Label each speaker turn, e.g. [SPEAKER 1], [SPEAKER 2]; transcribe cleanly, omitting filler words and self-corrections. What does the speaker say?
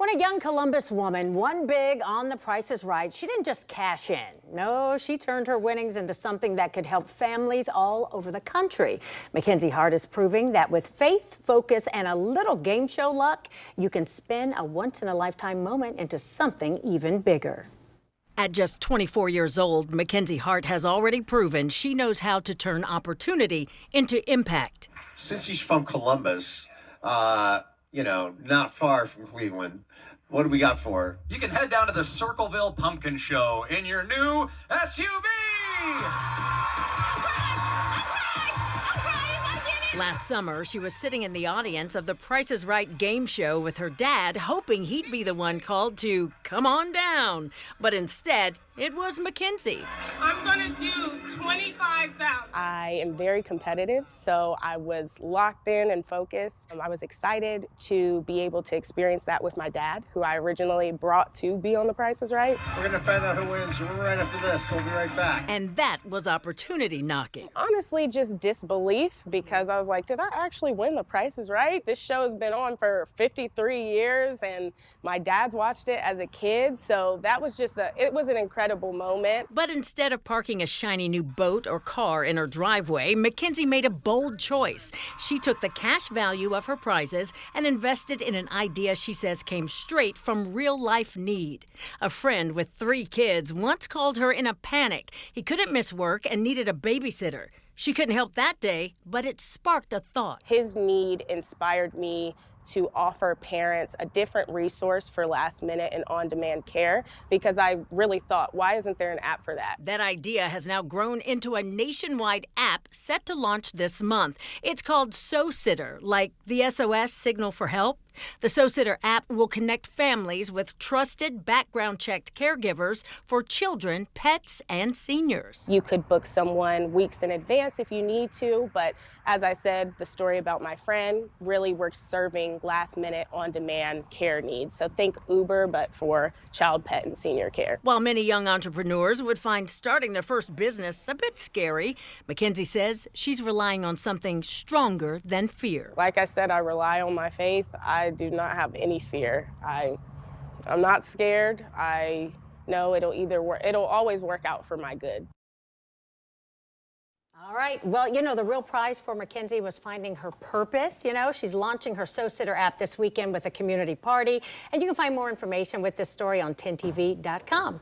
[SPEAKER 1] When a young Columbus woman won big on The Price is Right, she didn't just cash in. No, she turned her winnings into something that could help families all over the country. Mackenzie Hart is proving that with faith, focus, and a little game show luck, you can spin a once-in-a-lifetime moment into something even bigger. At just 24 years old, Mackenzie Hart has already proven she knows how to turn opportunity into impact.
[SPEAKER 2] Since she's from Columbus, not far from Cleveland, what do we got for her?
[SPEAKER 3] You can head down to the Circleville Pumpkin Show in your new SUV!
[SPEAKER 1] Last summer, she was sitting in the audience of the Price is Right game show with her dad, hoping he'd be the one called to come on down. But instead, it was Mackenzie.
[SPEAKER 4] I'm gonna do 25,000.
[SPEAKER 5] I am very competitive, so I was locked in and focused. I was excited to be able to experience that with my dad, who I originally brought to be on The Price is Right.
[SPEAKER 2] We're gonna find out who wins right after this. We'll be right back.
[SPEAKER 1] And that was opportunity knocking.
[SPEAKER 5] Honestly, just disbelief, because I was like, did I actually win The Price is Right? This show has been on for 53 years, and my dad's watched it as a kid, so that was just it was an incredible moment.
[SPEAKER 1] But instead of parking a shiny new boat or car in her driveway, Mackenzie made a bold choice. She took the cash value of her prizes and invested in an idea she says came straight from real-life need. A friend with 3 kids once called her in a panic. He couldn't miss work and needed a babysitter. She couldn't help that day, but it sparked a thought.
[SPEAKER 5] His need inspired me to offer parents a different resource for last-minute and on-demand care, because I really thought, why isn't there an app for that?
[SPEAKER 1] That idea has now grown into a nationwide app set to launch this month. It's called SOSitter, like the SOS signal for help. The SOSitter app will connect families with trusted, background-checked caregivers for children, pets, and seniors.
[SPEAKER 5] You could book someone weeks in advance if you need to, but as I said, the story about my friend, really we're serving last-minute, on-demand care needs. So think Uber, but for child, pet, and senior care.
[SPEAKER 1] While many young entrepreneurs would find starting their first business a bit scary, Mackenzie says she's relying on something stronger than fear.
[SPEAKER 5] Like I said, I rely on my faith. I do not have any fear. I'm not scared. I know it'll always work out for my good.
[SPEAKER 1] All right. Well, the real prize for Mackenzie was finding her purpose. She's launching her SOSitter app this weekend with a community party. And you can find more information with this story on 10tv.com.